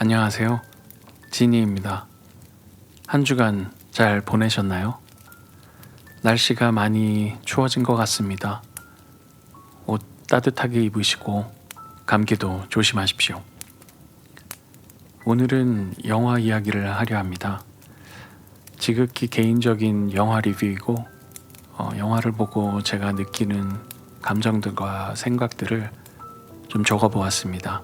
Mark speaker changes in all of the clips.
Speaker 1: 안녕하세요. 지니입니다. 한 주간 잘 보내셨나요? 날씨가 많이 추워진 것 같습니다. 옷 따뜻하게 입으시고 감기도 조심하십시오. 오늘은 영화 이야기를 하려 합니다. 지극히 개인적인 영화 리뷰이고 영화를 보고 제가 느끼는 감정들과 생각들을 좀 적어보았습니다.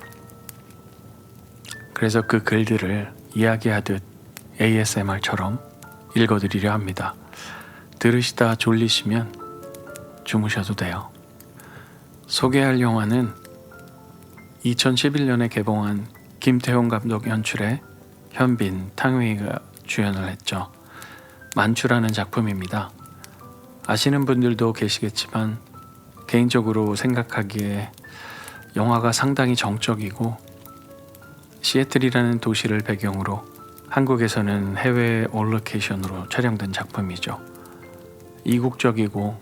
Speaker 1: 그래서 그 글들을 이야기하듯 ASMR처럼 읽어드리려 합니다. 들으시다 졸리시면 주무셔도 돼요. 소개할 영화는 2011년에 개봉한 김태용 감독 연출의 현빈, 탕웨이가 주연을 했죠. 만추라는 작품입니다. 아시는 분들도 계시겠지만 개인적으로 생각하기에 영화가 상당히 정적이고 시애틀이라는 도시를 배경으로 한국에서는 해외 올로케이션으로 촬영된 작품이죠. 이국적이고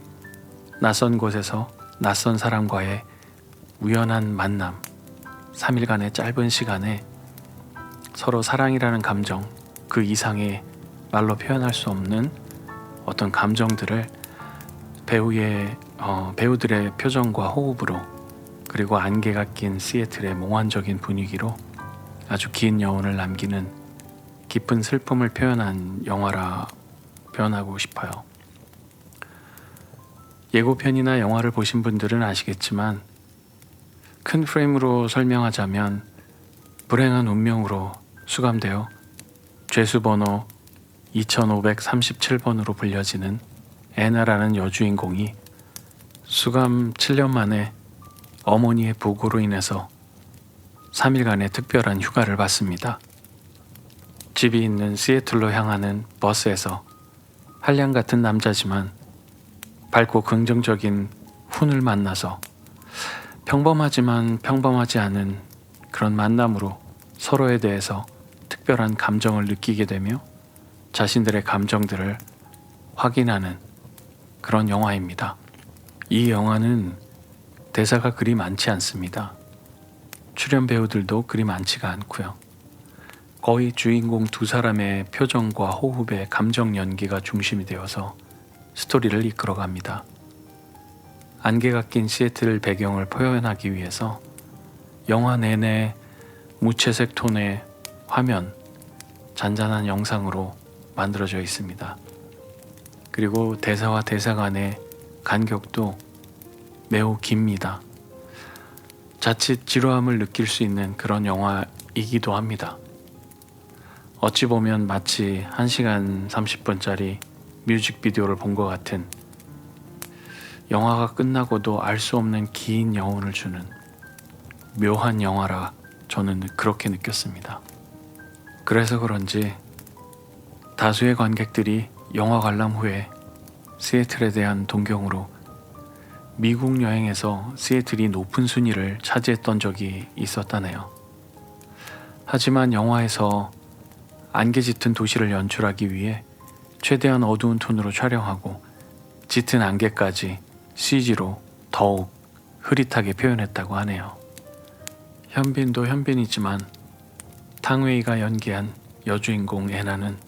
Speaker 1: 낯선 곳에서 낯선 사람과의 우연한 만남, 3일간의 짧은 시간에 서로 사랑이라는 감정, 그 이상의 말로 표현할 수 없는 어떤 감정들을 배우들의 표정과 호흡으로, 그리고 안개가 낀 시애틀의 몽환적인 분위기로 아주 긴 여운을 남기는 깊은 슬픔을 표현한 영화라 표현하고 싶어요. 예고편이나 영화를 보신 분들은 아시겠지만 큰 프레임으로 설명하자면 불행한 운명으로 수감되어 죄수번호 2537번으로 불려지는 애나라는 여주인공이 수감 7년 만에 어머니의 부고로 인해서 3일간의 특별한 휴가를 받습니다. 집이 있는 시애틀로 향하는 버스에서 한량 같은 남자지만 밝고 긍정적인 훈을 만나서 평범하지만 평범하지 않은 그런 만남으로 서로에 대해서 특별한 감정을 느끼게 되며 자신들의 감정들을 확인하는 그런 영화입니다. 이 영화는 대사가 그리 많지 않습니다. 출연 배우들도 그리 많지가 않고요. 거의 주인공 두 사람의 표정과 호흡의 감정 연기가 중심이 되어서 스토리를 이끌어갑니다. 안개가 낀 시애틀 배경을 표현하기 위해서 영화 내내 무채색 톤의 화면, 잔잔한 영상으로 만들어져 있습니다. 그리고 대사와 대사 간의 간격도 매우 깁니다. 자칫 지루함을 느낄 수 있는 그런 영화이기도 합니다. 어찌 보면 마치 1시간 30분짜리 뮤직비디오를 본 것 같은, 영화가 끝나고도 알 수 없는 긴 여운을 주는 묘한 영화라 저는 그렇게 느꼈습니다. 그래서 그런지 다수의 관객들이 영화 관람 후에 시애틀에 대한 동경으로 미국 여행에서 시애틀이 높은 순위를 차지했던 적이 있었다네요. 하지만 영화에서 안개 짙은 도시를 연출하기 위해 최대한 어두운 톤으로 촬영하고 짙은 안개까지 CG로 더욱 흐릿하게 표현했다고 하네요. 현빈도 현빈이지만 탕웨이가 연기한 여주인공 애나는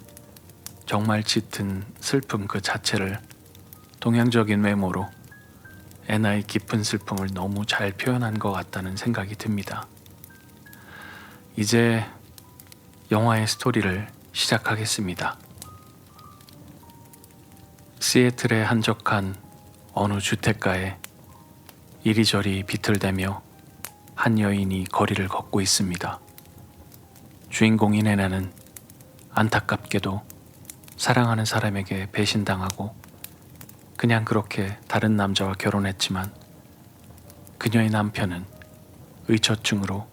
Speaker 1: 정말 짙은 슬픔 그 자체를 동양적인 외모로 애나의 깊은 슬픔을 너무 잘 표현한 것 같다는 생각이 듭니다. 이제 영화의 스토리를 시작하겠습니다. 시애틀의 한적한 어느 주택가에 이리저리 비틀대며 한 여인이 거리를 걷고 있습니다. 주인공인 애나는 안타깝게도 사랑하는 사람에게 배신당하고 그냥 그렇게 다른 남자와 결혼했지만 그녀의 남편은 의처증으로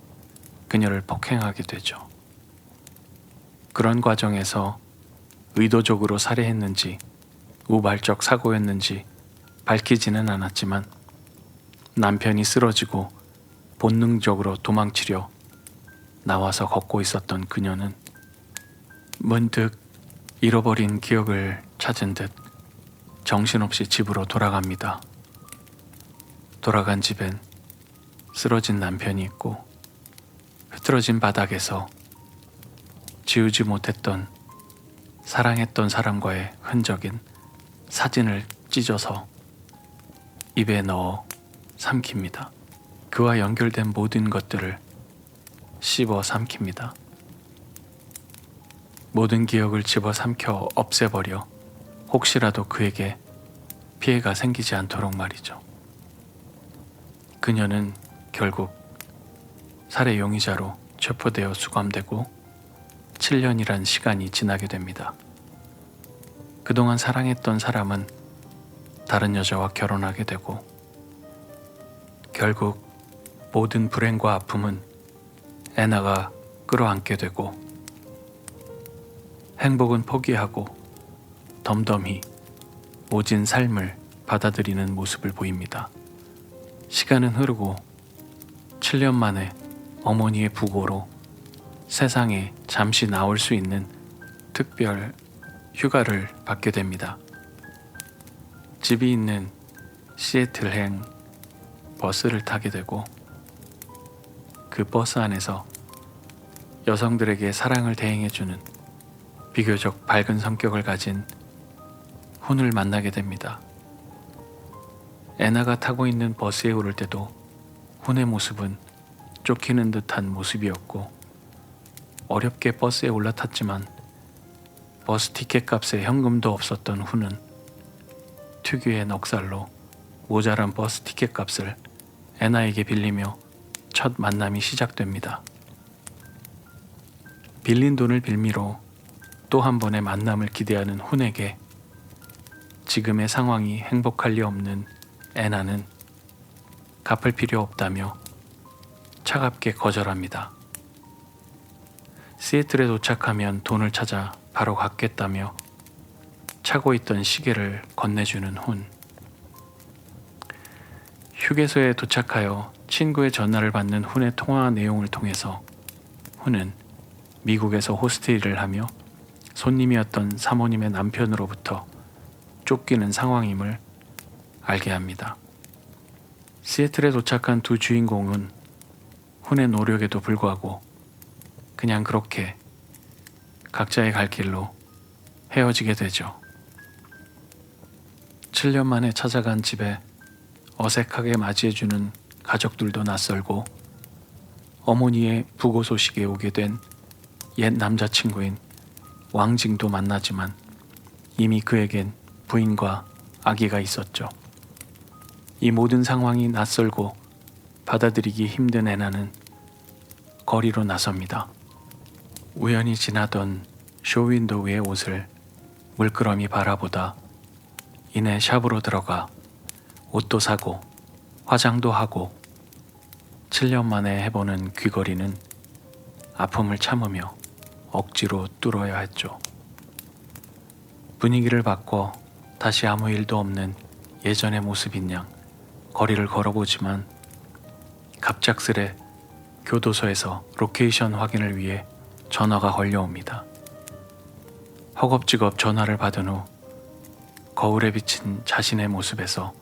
Speaker 1: 그녀를 폭행하게 되죠. 그런 과정에서 의도적으로 살해했는지 우발적 사고였는지 밝히지는 않았지만 남편이 쓰러지고 본능적으로 도망치려 나와서 걷고 있었던 그녀는 문득 잃어버린 기억을 찾은 듯 정신없이 집으로 돌아갑니다. 돌아간 집엔 쓰러진 남편이 있고 흐트러진 바닥에서 지우지 못했던 사랑했던 사람과의 흔적인 사진을 찢어서 입에 넣어 삼킵니다. 그와 연결된 모든 것들을 씹어 삼킵니다. 모든 기억을 집어 삼켜 없애버려 혹시라도 그에게 피해가 생기지 않도록 말이죠. 그녀는 결국 살해 용의자로 체포되어 수감되고 7년이란 시간이 지나게 됩니다. 그동안 사랑했던 사람은 다른 여자와 결혼하게 되고 결국 모든 불행과 아픔은 애나가 끌어안게 되고 행복은 포기하고 덤덤히 모진 삶을 받아들이는 모습을 보입니다. 시간은 흐르고 7년 만에 어머니의 부고로 세상에 잠시 나올 수 있는 특별 휴가를 받게 됩니다. 집이 있는 시애틀행 버스를 타게 되고 그 버스 안에서 여성들에게 사랑을 대행해주는 비교적 밝은 성격을 가진 훈을 만나게 됩니다. 애나가 타고 있는 버스에 오를 때도 훈의 모습은 쫓기는 듯한 모습이었고 어렵게 버스에 올라탔지만 버스 티켓 값에 현금도 없었던 훈은 특유의 넉살로 모자란 버스 티켓 값을 애나에게 빌리며 첫 만남이 시작됩니다. 빌린 돈을 빌미로 또 한 번의 만남을 기대하는 훈에게 지금의 상황이 행복할 리 없는 애나는 갚을 필요 없다며 차갑게 거절합니다. 시애틀에 도착하면 돈을 찾아 바로 갚겠다며 차고 있던 시계를 건네주는 훈. 휴게소에 도착하여 친구의 전화를 받는 훈의 통화 내용을 통해서 훈은 미국에서 호스트 일을 하며 손님이었던 사모님의 남편으로부터 쫓기는 상황임을 알게 합니다. 시애틀에 도착한 두 주인공은 훈의 노력에도 불구하고 그냥 그렇게 각자의 갈 길로 헤어지게 되죠. 7년 만에 찾아간 집에 어색하게 맞이해주는 가족들도 낯설고 어머니의 부고 소식에 오게 된 옛 남자친구인 왕징도 만나지만 이미 그에겐 부인과 아기가 있었죠. 이 모든 상황이 낯설고 받아들이기 힘든 애나는 거리로 나섭니다. 우연히 지나던 쇼윈도우의 옷을 물끄러미 바라보다 이내 샵으로 들어가 옷도 사고 화장도 하고 7년 만에 해보는 귀걸이는 아픔을 참으며 억지로 뚫어야 했죠. 분위기를 바꿔 다시 아무 일도 없는 예전의 모습인 양 거리를 걸어보지만 갑작스레 교도소에서 로케이션 확인을 위해 전화가 걸려옵니다. 허겁지겁 전화를 받은 후 거울에 비친 자신의 모습에서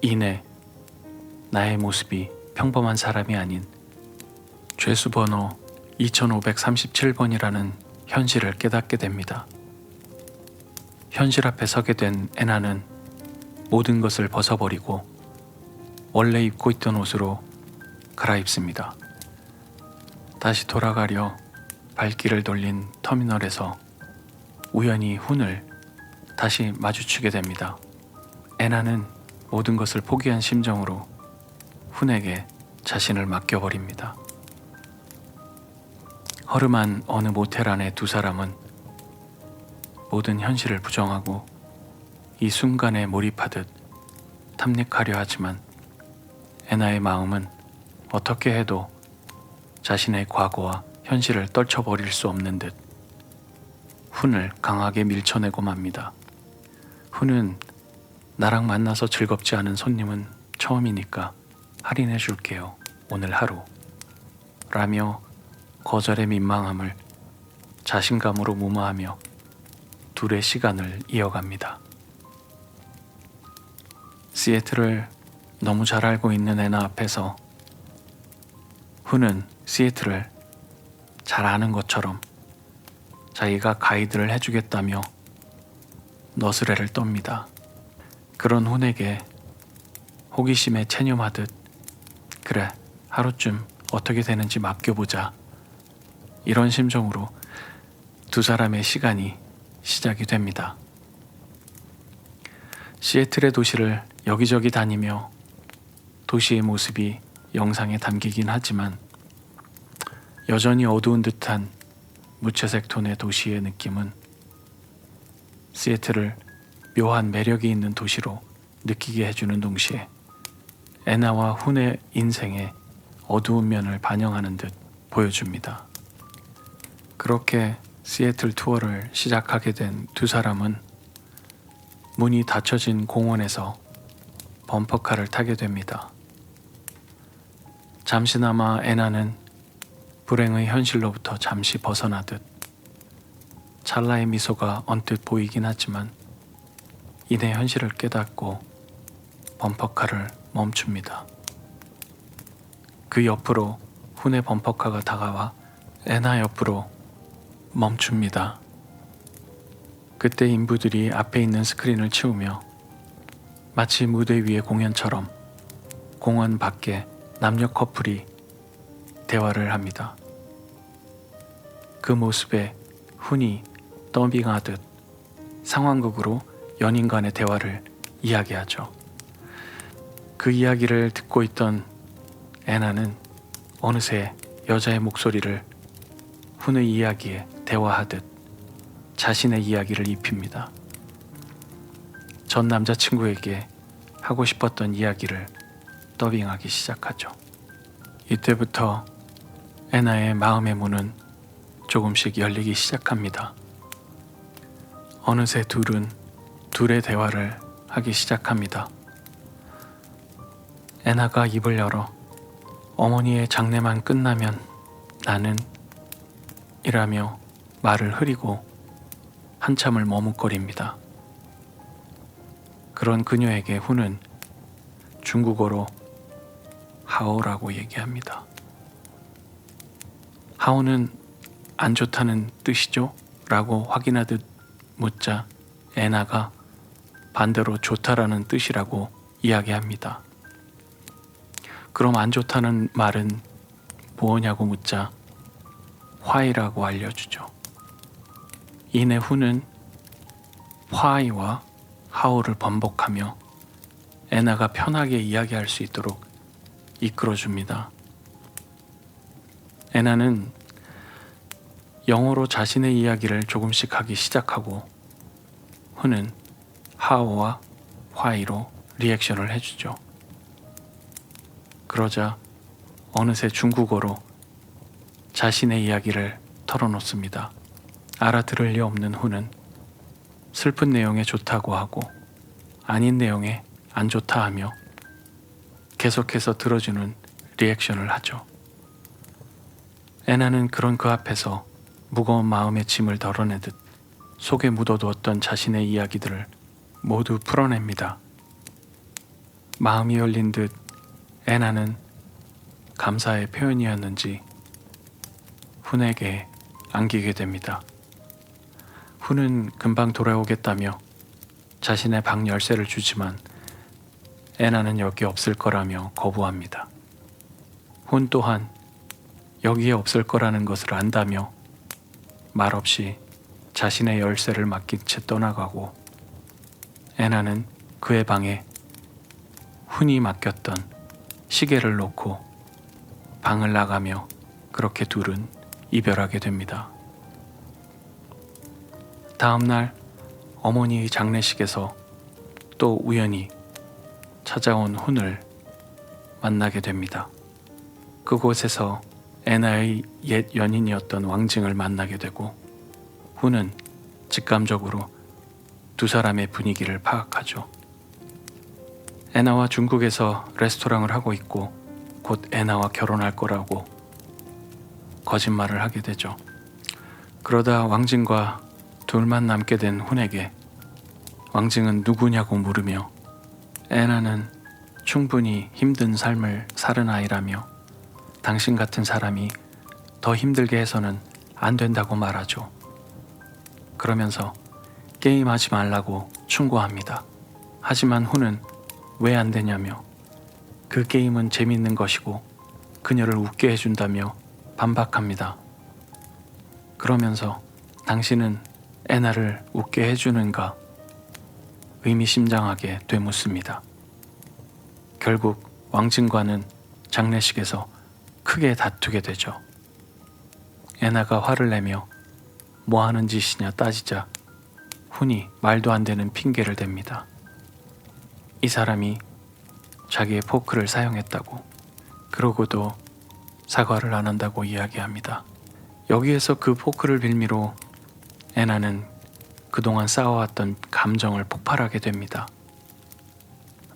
Speaker 1: 이내 나의 모습이 평범한 사람이 아닌 죄수 번호 2537번이라는 현실을 깨닫게 됩니다. 현실 앞에 서게 된 애나는 모든 것을 벗어버리고 원래 입고 있던 옷으로 갈아입습니다. 다시 돌아가려 발길을 돌린 터미널에서 우연히 훈을 다시 마주치게 됩니다. 애나는 모든 것을 포기한 심정으로 훈에게 자신을 맡겨버립니다. 허름한 어느 모텔 안의 두 사람은 모든 현실을 부정하고 이 순간에 몰입하듯 탐닉하려 하지만 애나의 마음은 어떻게 해도 자신의 과거와 현실을 떨쳐버릴 수 없는 듯 훈을 강하게 밀쳐내고 맙니다. 훈은 나랑 만나서 즐겁지 않은 손님은 처음이니까 할인해 줄게요. 오늘 하루. 라며 거절의 민망함을 자신감으로 무마하며 둘의 시간을 이어갑니다. 시애틀을 너무 잘 알고 있는 애나 앞에서 훈은 시애틀을 잘 아는 것처럼 자기가 가이드를 해주겠다며 너스레를 떱니다. 그런 훈에게 호기심에 체념하듯 그래, 하루쯤 어떻게 되는지 맡겨보자, 이런 심정으로 두 사람의 시간이 시작이 됩니다. 시애틀의 도시를 여기저기 다니며 도시의 모습이 영상에 담기긴 하지만 여전히 어두운 듯한 무채색 톤의 도시의 느낌은 시애틀을 묘한 매력이 있는 도시로 느끼게 해주는 동시에 애나와 훈의 인생의 어두운 면을 반영하는 듯 보여줍니다. 그렇게 시애틀 투어를 시작하게 된 두 사람은 문이 닫혀진 공원에서 범퍼카를 타게 됩니다. 잠시나마 애나는 불행의 현실로부터 잠시 벗어나듯 찰나의 미소가 언뜻 보이긴 하지만 이내 현실을 깨닫고 범퍼카를 멈춥니다. 그 옆으로 훈의 범퍼카가 다가와 애나 옆으로 멈춥니다. 그때 인부들이 앞에 있는 스크린을 치우며 마치 무대 위의 공연처럼 공원 밖에 남녀 커플이 대화를 합니다. 그 모습에 훈이 더빙하듯 상황극으로 연인 간의 대화를 이야기하죠. 그 이야기를 듣고 있던 애나는 어느새 여자의 목소리를 훈의 이야기에 대화하듯 자신의 이야기를 입힙니다. 전 남자친구에게 하고 싶었던 이야기를 더빙하기 시작하죠. 이때부터 애나의 마음의 문은 조금씩 열리기 시작합니다. 어느새 둘의 대화를 하기 시작합니다. 애나가 입을 열어 어머니의 장례만 끝나면 나는 이라며 말을 흐리고 한참을 머뭇거립니다. 그런 그녀에게 훈은 중국어로 하오라고 얘기합니다. 하오는 안 좋다는 뜻이죠? 라고 확인하듯 묻자 애나가 반대로 좋다라는 뜻이라고 이야기합니다. 그럼 안 좋다는 말은 뭐냐고 묻자 화이라고 알려주죠. 이내 훈은 화이와 하오를 번복하며 애나가 편하게 이야기할 수 있도록 이끌어줍니다. 애나는 영어로 자신의 이야기를 조금씩 하기 시작하고 훈은 하오와 화이로 리액션을 해주죠. 그러자 어느새 중국어로 자신의 이야기를 털어놓습니다. 알아들을 리 없는 훈은 슬픈 내용에 좋다고 하고 아닌 내용에 안 좋다 하며 계속해서 들어주는 리액션을 하죠. 애나는 그런 그 앞에서 무거운 마음의 짐을 덜어내듯 속에 묻어두었던 자신의 이야기들을 모두 풀어냅니다. 마음이 열린 듯 애나는 감사의 표현이었는지 훈에게 안기게 됩니다. 훈은 금방 돌아오겠다며 자신의 방 열쇠를 주지만 애나는 여기 없을 거라며 거부합니다. 훈 또한 여기에 없을 거라는 것을 안다며 말없이 자신의 열쇠를 맡긴 채 떠나가고 애나는 그의 방에 훈이 맡겼던 시계를 놓고 방을 나가며 그렇게 둘은 이별하게 됩니다. 다음 날 어머니의 장례식에서 또 우연히 찾아온 훈을 만나게 됩니다. 그곳에서 애나의 옛 연인이었던 왕징을 만나게 되고 훈은 직감적으로 두 사람의 분위기를 파악하죠. 애나와 중국에서 레스토랑을 하고 있고 곧 애나와 결혼할 거라고 거짓말을 하게 되죠. 그러다 왕징과 둘만 남게 된 훈에게 왕징은 누구냐고 물으며 애나는 충분히 힘든 삶을 사는 아이라며 당신 같은 사람이 더 힘들게 해서는 안 된다고 말하죠. 그러면서 게임하지 말라고 충고합니다. 하지만 훈은 왜 안 되냐며 그 게임은 재밌는 것이고 그녀를 웃게 해준다며 반박합니다. 그러면서 당신은 애나를 웃게 해주는가 의미심장하게 되묻습니다. 결국 왕증과는 장례식에서 크게 다투게 되죠. 애나가 화를 내며 뭐 하는 짓이냐 따지자 훈이 말도 안 되는 핑계를 댑니다. 이 사람이 자기의 포크를 사용했다고, 그러고도 사과를 안 한다고 이야기합니다. 여기에서 그 포크를 빌미로 애나는 그동안 쌓아왔던 감정을 폭발하게 됩니다.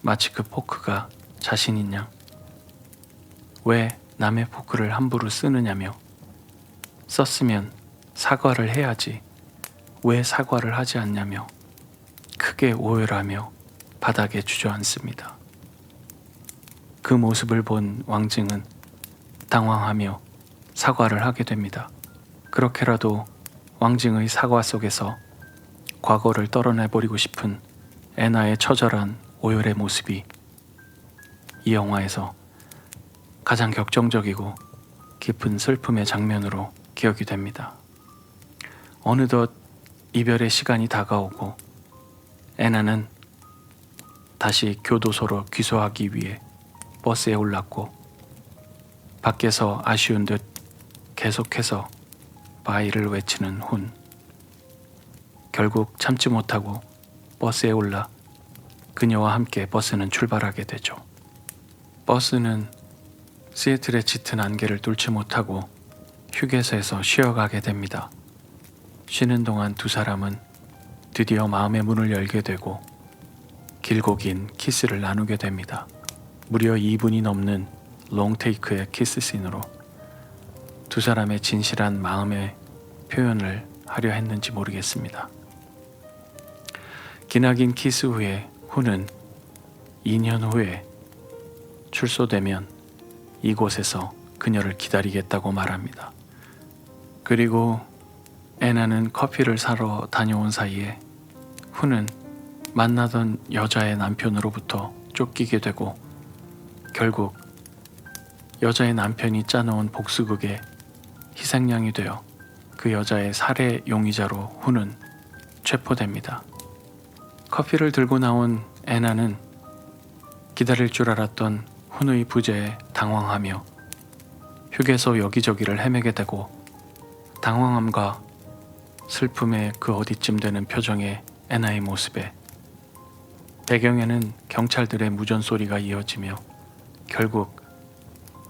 Speaker 1: 마치 그 포크가 자신인 양, 왜 남의 포크를 함부로 쓰느냐며, 썼으면 사과를 해야지 왜 사과를 하지 않냐며 크게 오열하며 바닥에 주저앉습니다. 그 모습을 본 왕증은 당황하며 사과를 하게 됩니다. 그렇게라도 왕증의 사과 속에서 과거를 떨어내버리고 싶은 애나의 처절한 오열의 모습이 이 영화에서 가장 격정적이고 깊은 슬픔의 장면으로 기억이 됩니다. 어느덧 이별의 시간이 다가오고 애나는 다시 교도소로 귀소하기 위해 버스에 올랐고 밖에서 아쉬운 듯 계속해서 바이를 외치는 훈. 결국 참지 못하고 버스에 올라 그녀와 함께 버스는 출발하게 되죠. 버스는 시애틀의 짙은 안개를 뚫지 못하고 휴게소에서 쉬어가게 됩니다. 쉬는 동안 두 사람은 드디어 마음의 문을 열게 되고 길고 긴 키스를 나누게 됩니다. 무려 2분이 넘는 롱테이크의 키스 씬으로 두 사람의 진실한 마음의 표현을 하려 했는지 모르겠습니다. 기나긴 키스 후에 훈은 2년 후에 출소되면 이곳에서 그녀를 기다리겠다고 말합니다. 그리고 애나는 커피를 사러 다녀온 사이에 훈은 만나던 여자의 남편으로부터 쫓기게 되고 결국 여자의 남편이 짜놓은 복수극의 희생양이 되어 그 여자의 살해 용의자로 훈은 체포됩니다. 커피를 들고 나온 애나는 기다릴 줄 알았던 훈의 부재에 당황하며 휴게소 여기저기를 헤매게 되고 당황함과 슬픔의 그 어디쯤 되는 표정의 애나의 모습에 배경에는 경찰들의 무전 소리가 이어지며 결국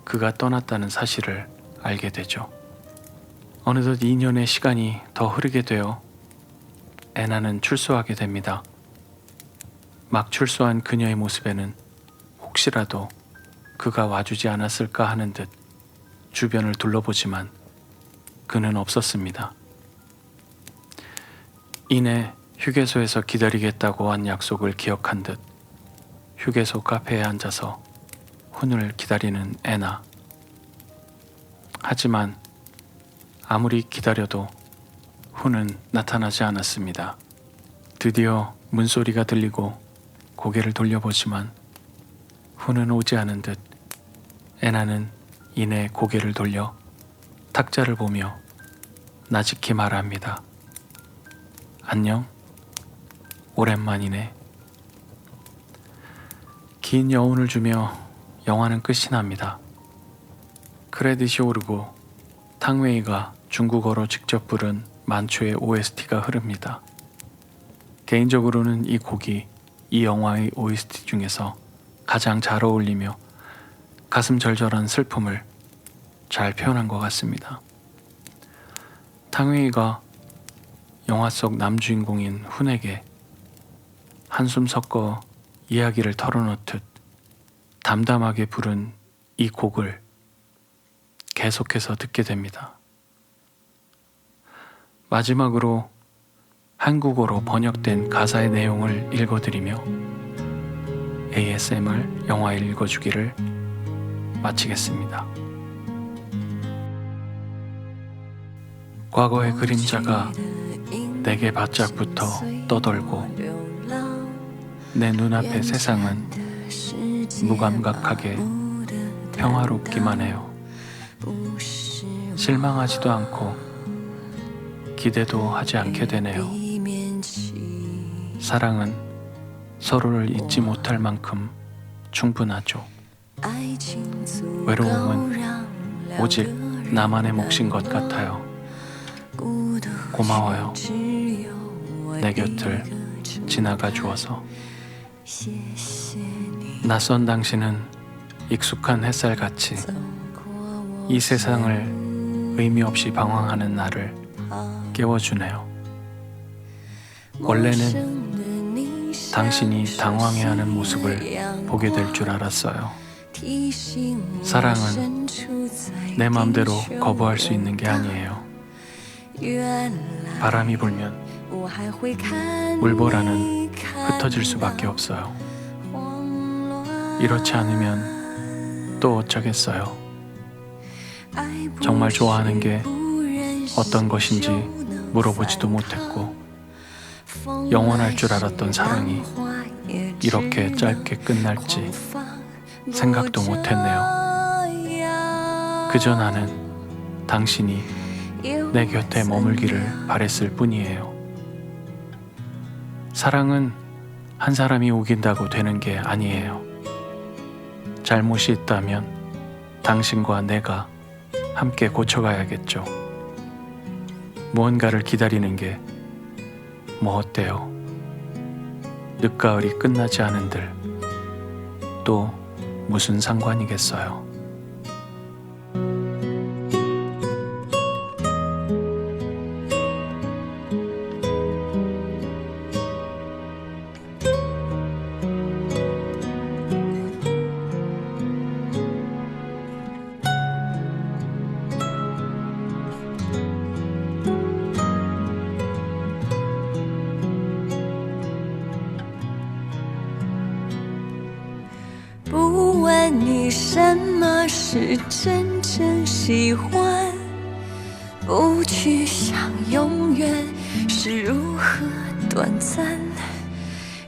Speaker 1: 그가 떠났다는 사실을 알게 되죠. 어느덧 2년의 시간이 더 흐르게 되어 애나는 출소하게 됩니다. 막 출소한 그녀의 모습에는 혹시라도 그가 와주지 않았을까 하는 듯 주변을 둘러보지만 그는 없었습니다. 이내 휴게소에서 기다리겠다고 한 약속을 기억한 듯 휴게소 카페에 앉아서 훈을 기다리는 애나. 하지만 아무리 기다려도 훈은 나타나지 않았습니다. 드디어 문소리가 들리고 고개를 돌려보지만 훈은 오지 않은 듯 애나는 이내 고개를 돌려 탁자를 보며 나직히 말합니다. 안녕? 오랜만이네. 긴 여운을 주며 영화는 끝이 납니다. 크레딧이 오르고 탕웨이가 중국어로 직접 부른 만초의 OST가 흐릅니다. 개인적으로는 이 곡이 이 영화의 OST 중에서 가장 잘 어울리며 가슴 절절한 슬픔을 잘 표현한 것 같습니다. 탕웨이가 영화 속 남주인공인 훈에게 한숨 섞어 이야기를 털어놓듯 담담하게 부른 이 곡을 계속해서 듣게 됩니다. 마지막으로 한국어로 번역된 가사의 내용을 읽어드리며 ASMR 영화 읽어주기를 마치겠습니다. 과거의 그림자가 내게 바짝붙어 떠돌고 내 눈앞의 세상은 무감각하게 평화롭기만 해요. 실망하지도 않고 기대도 하지 않게 되네요. 사랑은 서로를 잊지 못할 만큼 충분하죠. 외로움은 오직 나만의 몫인 것 같아요. 고마워요. 내 곁을 지나가 주어서. 낯선 당신은 익숙한 햇살같이 이 세상을 의미 없이 방황하는 나를 깨워주네요. 원래는 당신이 당황해하는 모습을 보게 될 줄 알았어요. 사랑은 내 맘대로 거부할 수 있는 게 아니에요. 바람이 불면 물보라는 흩어질 수밖에 없어요. 이렇지 않으면 또 어쩌겠어요. 정말 좋아하는 게 어떤 것인지 물어보지도 못했고, 영원할 줄 알았던 사랑이 이렇게 짧게 끝날지 생각도 못했네요. 그저 나는 당신이 내 곁에 머물기를 바랬을 뿐이에요. 사랑은 한 사람이 우긴다고 되는 게 아니에요. 잘못이 있다면 당신과 내가 함께 고쳐가야겠죠. 무언가를 기다리는 게 뭐 어때요? 늦가을이 끝나지 않은들 또 무슨 상관이겠어요.
Speaker 2: 不问你什么是真正喜欢，不去想永远是如何短暂，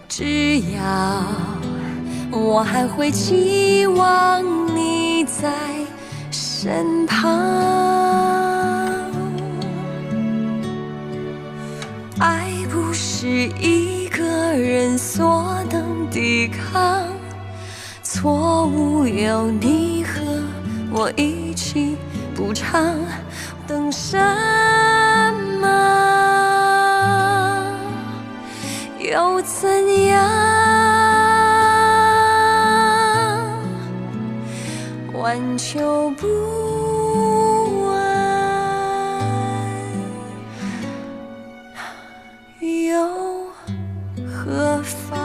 Speaker 2: 只要我还会期望你在身旁。爱不是一个人所能抵抗，错误有你和我一起补偿，等什么又怎样？挽救不完又何妨？